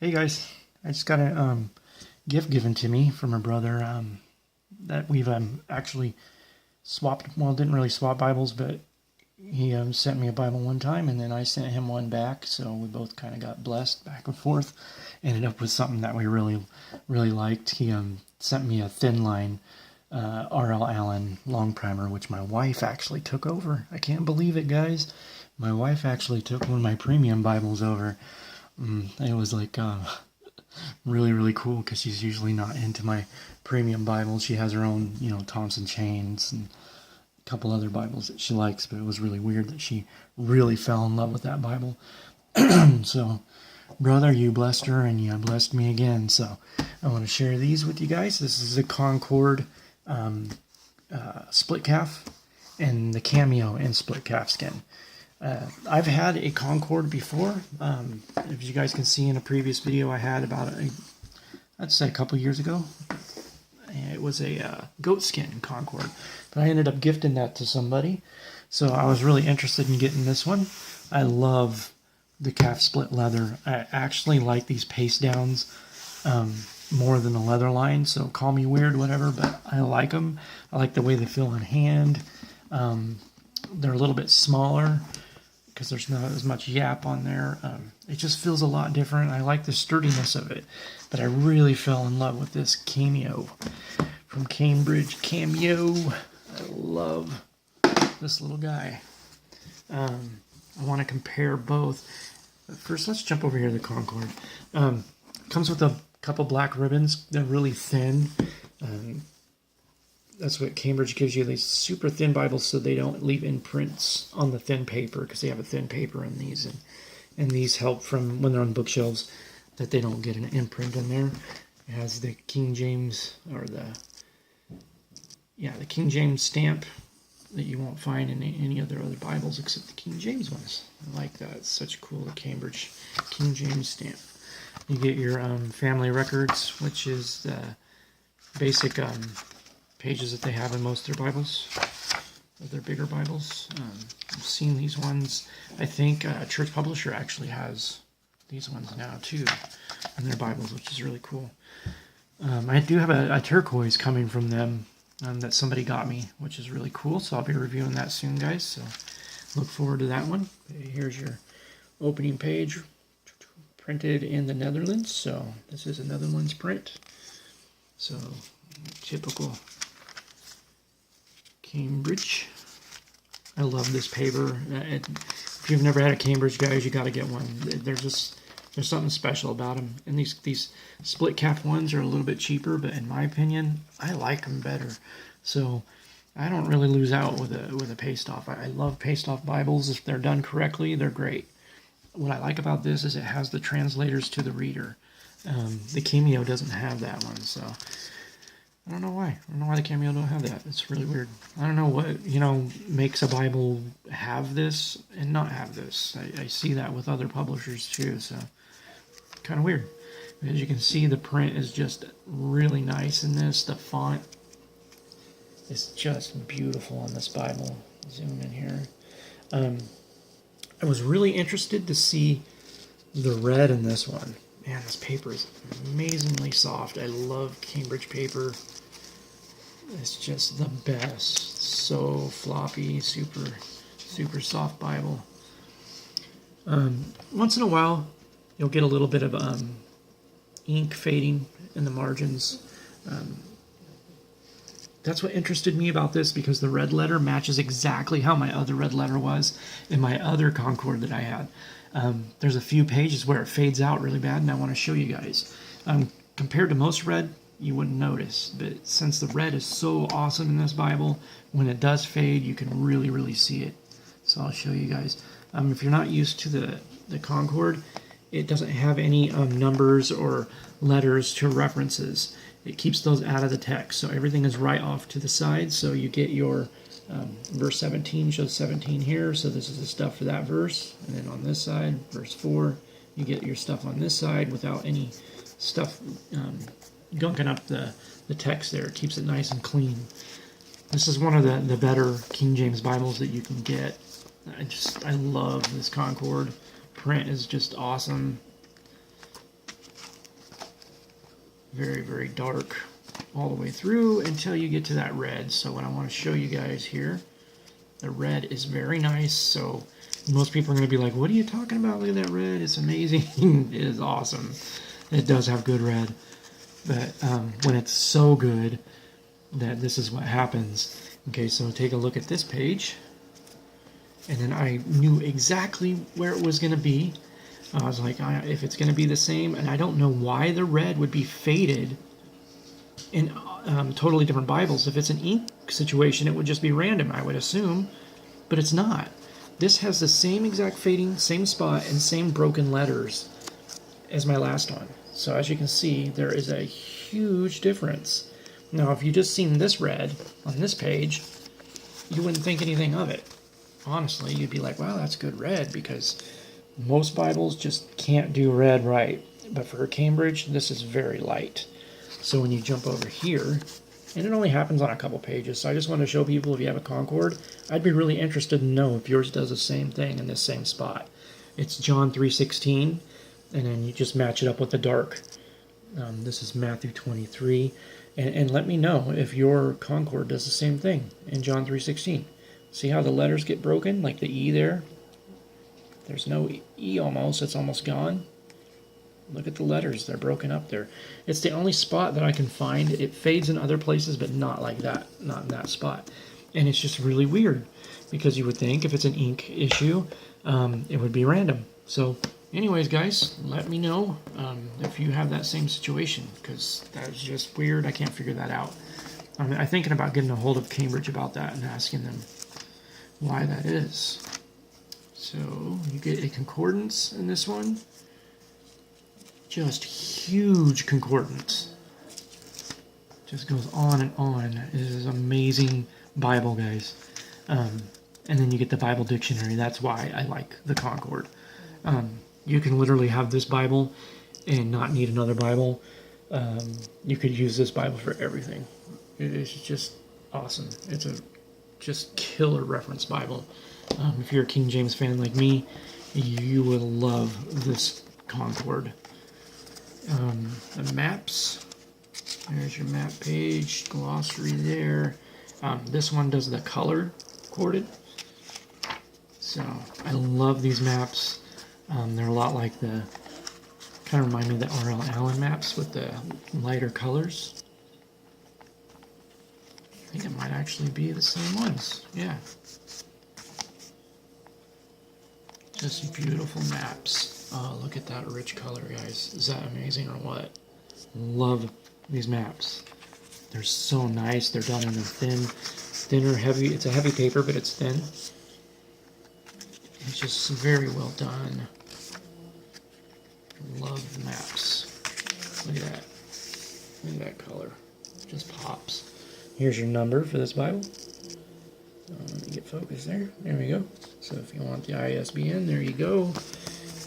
Hey guys, I just got a gift given to me from a brother that we've actually swapped. Well, didn't really swap Bibles, but he sent me a Bible one time, and then I sent him one back. So we both kind of got blessed back and forth. Ended up with something that we really liked. He sent me a thin line R.L. Allen long primer, which my wife actually took over. I can't believe it, guys. My wife actually took one of my premium Bibles over. It was like really cool because she's usually not into my premium Bibles. She has her own, Thompson Chains and a couple other Bibles that she likes, but it was really weird that she really fell in love with that Bible. So, brother, you blessed her and you blessed me again. So, I want to share these with you guys. This is a Concord split calf and the Cameo in split calf skin. I've had a Concord before. If you guys can see in a previous video I had about I'd say a couple years ago. It was a goat skin Concord, but I ended up gifting that to somebody. So I was really interested in getting this one. I love the calf split leather. I actually like these paste downs more than the leather line, so call me weird, whatever, but I like them. I like the way they feel in hand. They're a little bit smaller because there's not as much yap on there. It just feels a lot different. I like the sturdiness of it, but I really fell in love with this Cameo from Cambridge. Cameo. I love this little guy. I want to compare both. First, let's jump over here to the Concord. Comes with a couple black ribbons. They're really thin. That's what Cambridge gives you, these super thin Bibles so they don't leave imprints on the thin paper, because they have a thin paper in these, and these help from when they're on bookshelves that they don't get an imprint in there. It has the King James, or the King James stamp that you won't find in any other Bibles except the King James ones. I like that. It's such cool, the Cambridge King James stamp. You get your family records, which is the basic pages that they have in most of their Bibles, of their bigger Bibles. I've seen these ones. I think Church Publisher actually has these ones now too in their Bibles, which is really cool. I do have a turquoise coming from them that somebody got me, which is really cool, so I'll be reviewing that soon, guys, so look forward to that one. Here's your opening page, printed in the Netherlands, so this is a Netherlands print. So typical Cambridge. I love this paper. If you've never had a Cambridge, guys, you got to get one. There's something special about them. And these split cap ones are a little bit cheaper, but in my opinion, I like them better. So I don't really lose out with a paste off. I love paste off Bibles. If they're done correctly, they're great. What I like about this is it has the translators to the reader. The Cameo doesn't have that one, so I don't know why. I don't know why the Cameo don't have that. It's really weird. I don't know what, makes a Bible have this and not have this. I see that with other publishers too, so kind of weird. As you can see, the print is just really nice in this. The font is just beautiful on this Bible. Zoom in here. I was really interested to see the red in this one. Man, this paper is amazingly soft. I love Cambridge paper. It's just the best. So floppy, super soft Bible. Once in a while, you'll get a little bit of ink fading in the margins. That's what interested me about this, because the red letter matches exactly how my other red letter was in my other Concord that I had. There's a few pages where it fades out really bad, and I want to show you guys. Compared to most red, you wouldn't notice, but since the red is so awesome in this Bible, when it does fade, you can really see it. So I'll show you guys. If you're not used to the Concord, it doesn't have any numbers or letters to references. It keeps those out of the text, so everything is right off to the side. So you get your verse 17 shows 17 here, so this is the stuff for that verse. And then on this side, verse 4, you get your stuff on this side without any stuff gunking up the text there. It keeps it nice and clean. This is one of the better King James Bibles that you can get. I love this Concord. Print is just awesome. very, very dark all the way through until you get to that red. So what I want to show you guys here, the red is very nice. So most people are going to be like, what are you talking about? Look at that red. It's amazing. It is awesome. It does have good red. But when it's so good that this is what happens. Okay, so take a look at this page. And then I knew exactly where it was going to be. I was like, if it's going to be the same, and I don't know why the red would be faded in totally different Bibles. If it's an ink situation, it would just be random, I would assume, but it's not. This has the same exact fading, same spot, and same broken letters as my last one. So as you can see, there is a huge difference. Now, if you just seen this red on this page, you wouldn't think anything of it. Honestly, you'd be like, wow, that's good red, because most Bibles just can't do red right. But for Cambridge, this is very light. So when you jump over here, and it only happens on a couple pages, so I just want to show people, if you have a Concord, I'd be really interested to know if yours does the same thing in this same spot. It's John 3:16, and then you just match it up with the dark. This is Matthew 23, and let me know if your Concord does the same thing in John 3:16. See how the letters get broken, like the E there? There's no E almost, it's almost gone. Look at the letters, they're broken up there. It's the only spot that I can find. It fades in other places, but not like that, not in that spot. And it's just really weird, because you would think if it's an ink issue, it would be random. So anyways, guys, let me know if you have that same situation, because that's just weird. I can't figure that out. I'm thinking about getting a hold of Cambridge about that and asking them why that is. So you get a concordance in this one. Just huge concordance. Just goes on and on. It is an amazing Bible, guys. And then you get the Bible dictionary. That's why I like the Concord. You can literally have this Bible and not need another Bible. You could use this Bible for everything. It is just awesome. It's a just killer reference Bible. If you're a King James fan like me, you will love this Concord. The maps, there's your map page, glossary there. This one does the color corded. So I love these maps. They're a lot like the, kind of remind me of the R.L. Allen maps with the lighter colors. I think it might actually be the same ones. Yeah. Just beautiful maps. Oh, look at that rich color, guys. Is that amazing or what? Love these maps. They're so nice. They're done in a thinner, heavy. It's a heavy paper, but it's thin. It's just very well done. Love the maps. Look at that. Look at that color. It just pops. Here's your number for this Bible. Let me get focused there. There we go. So if you want the ISBN, there you go.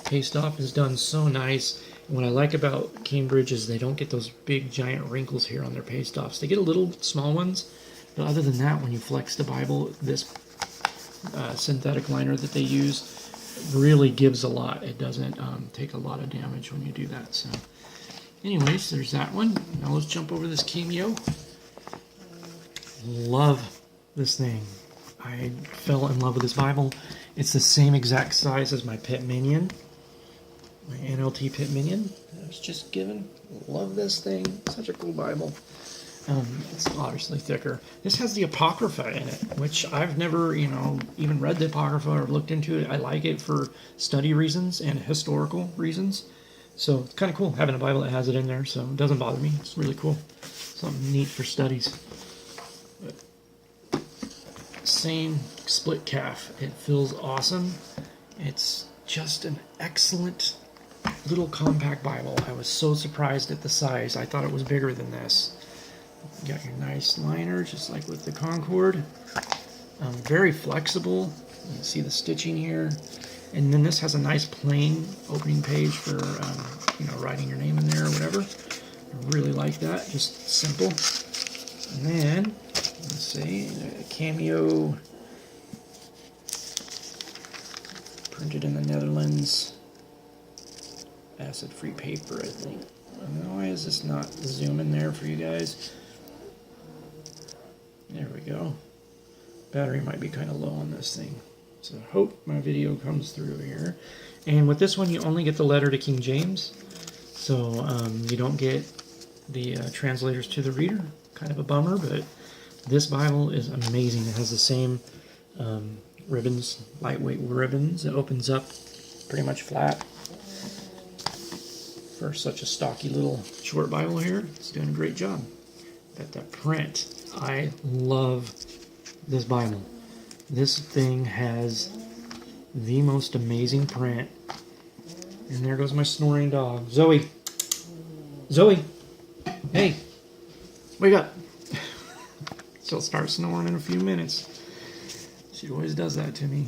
Paste off is done so nice. And what I like about Cambridge is they don't get those big giant wrinkles here on their paste offs. They get a little small ones, but other than that, when you flex the Bible, this synthetic liner that they use really gives a lot. It doesn't take a lot of damage when you do that. So anyways, there's that one. Now let's jump over this Cameo. Love this thing. I fell in love with this Bible. It's the same exact size as my Pit Minion, my NLT Pit Minion. I was just given. Love this thing. Such a cool Bible. It's obviously thicker. This has the Apocrypha in it, which I've never, even read the Apocrypha or looked into it. I like it for study reasons and historical reasons. So it's kind of cool having a Bible that has it in there, so it doesn't bother me. It's really cool. Something neat for studies. But same split calf. It feels awesome. It's just an excellent little compact Bible. I was so surprised at the size. I thought it was bigger than this. You got your nice liner, just like with the Concord. Very flexible. You can see the stitching here. And then this has a nice plain opening page for, writing your name in there or whatever. I really like that. Just simple. And then, let's see, Cameo. Printed in the Netherlands. Acid-free paper, I think. Why is this not zooming there for you guys? There we go. Battery might be kind of low on this thing. So I hope my video comes through here. And with this one, you only get the letter to King James. So you don't get the translators to the reader. Kind of a bummer, but this Bible is amazing. It has the same ribbons, lightweight ribbons. It opens up pretty much flat. For such a stocky little short Bible here, it's doing a great job. But that print, I love this Bible. This thing has the most amazing print. And there goes my snoring dog. Zoe! Zoe! Hey! Wake up! She'll start snoring in a few minutes. She always does that to me.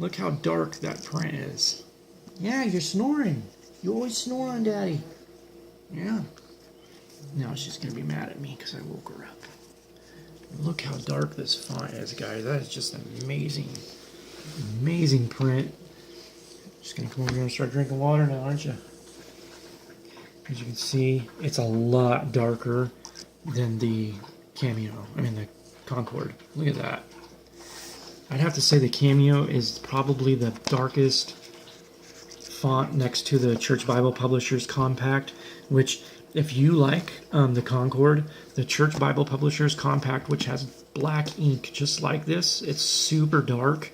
Look how dark that print is. Yeah, you're snoring. You always snore on Daddy. Yeah. Now she's going to be mad at me because I woke her up. Look how dark this font is, guys. That is just amazing. Amazing print. Just going to come over here and start drinking water now, aren't you? As you can see, it's a lot darker than the Cameo. I mean, the Concord. Look at that. I'd have to say the Cameo is probably the darkest font next to the Church Bible Publishers Compact, which if you like the Concord, the Church Bible Publishers Compact, which has black ink just like this, it's super dark,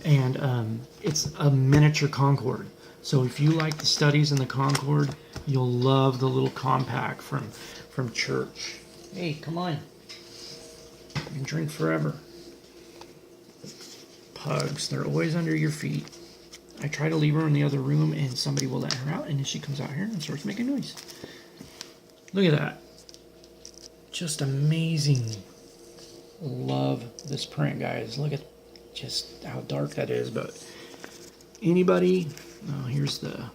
and it's a miniature Concord. So if you like the studies in the Concord, you'll love the little compact from Church. Hey, come on. You can drink forever. Pugs, they're always under your feet. I try to leave her in the other room and somebody will let her out, and then she comes out here and starts making noise. Look at that. Just amazing. Love this print, guys. Look at just how dark that is, but anybody, oh, here's the, I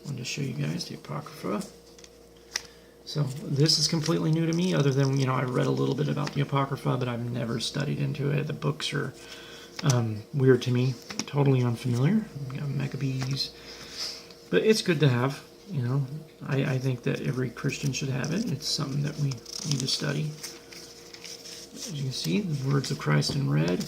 wanted to show you guys the Apocrypha. So this is completely new to me, other than, you know, I read a little bit about the Apocrypha, but I've never studied into it. The books are weird to me, totally unfamiliar. We got Maccabees, but it's good to have. You know, I think that every Christian should have it. It's something that we need to study. As you can see, the words of Christ in red,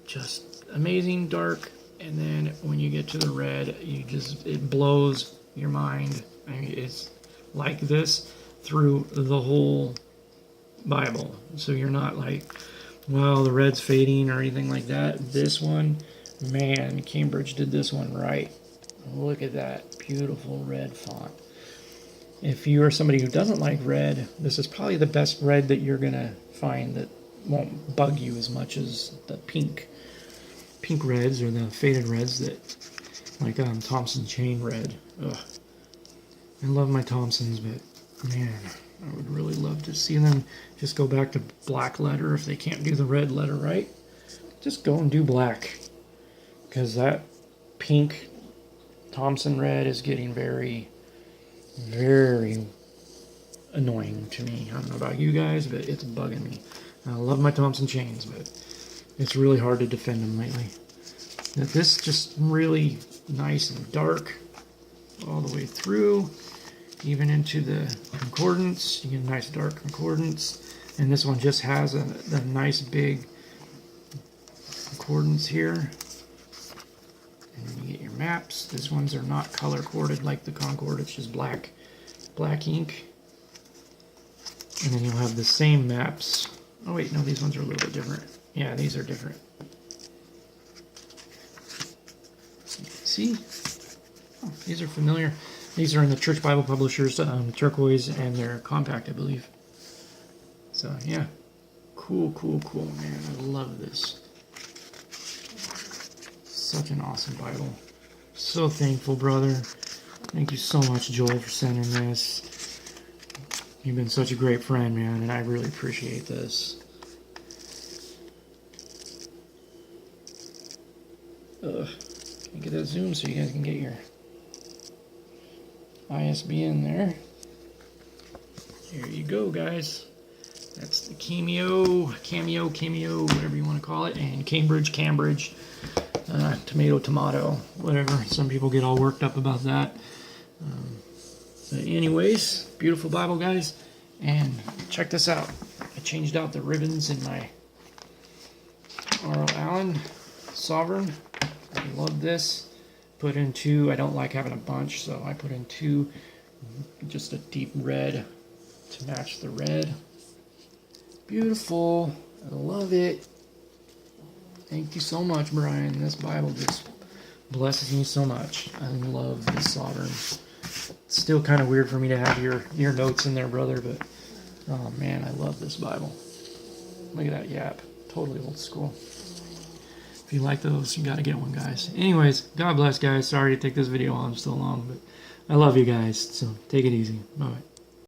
just amazing dark. And then when you get to the red, it blows your mind. I mean, it's like this through the whole Bible. So you're not like, well, the red's fading or anything like that. This one, man, Cambridge did this one right. Look at that beautiful red font. If you are somebody who doesn't like red, this is probably the best red that you're going to find that won't bug you as much as the pink reds or the faded reds that, like Thompson chain red. Ugh. I love my Thompsons, but man, I would really love to see them just go back to black letter if they can't do the red letter right. Just go and do black, because that pink Thompson red is getting very, very annoying to me. I don't know about you guys, but it's bugging me. I love my Thompson chains, but it's really hard to defend them lately. Now, this just really nice and dark all the way through, even into the concordance. You get a nice dark concordance, and this one just has a nice big concordance here. And then you get your maps. These ones are not color coded like the Concord. It's just black ink. And then you'll have the same maps. Oh wait, no, these ones are a little bit different. Yeah, these are different. See? Oh, these are familiar. These are in the Church Bible Publishers turquoise, and they're compact, I believe. So yeah, cool, man. I love this. Such an awesome Bible. So thankful, brother. Thank you so much, Joel, for sending this. You've been such a great friend, man, and I really appreciate this. Can you get that zoom so you guys can get your ISBN there? There you go, guys. That's the Cameo, whatever you want to call it, and Cambridge, tomato, whatever. Some people get all worked up about that. But anyways, beautiful Bible, guys. And check this out. I changed out the ribbons in my R.L. Allen Sovereign. I love this. Put in two. I don't like having a bunch, so I put in two. Just a deep red to match the red. Beautiful. I love it. Thank you so much, Brian. This Bible just blesses me so much. I love this Sovereign. It's still kind of weird for me to have your notes in there, brother, but oh man, I love this Bible. Look at that yap. Totally old school. If you like those, you gotta get one, guys. Anyways, God bless, guys. Sorry to take this video on so long, but I love you guys, so take it easy. Bye-bye.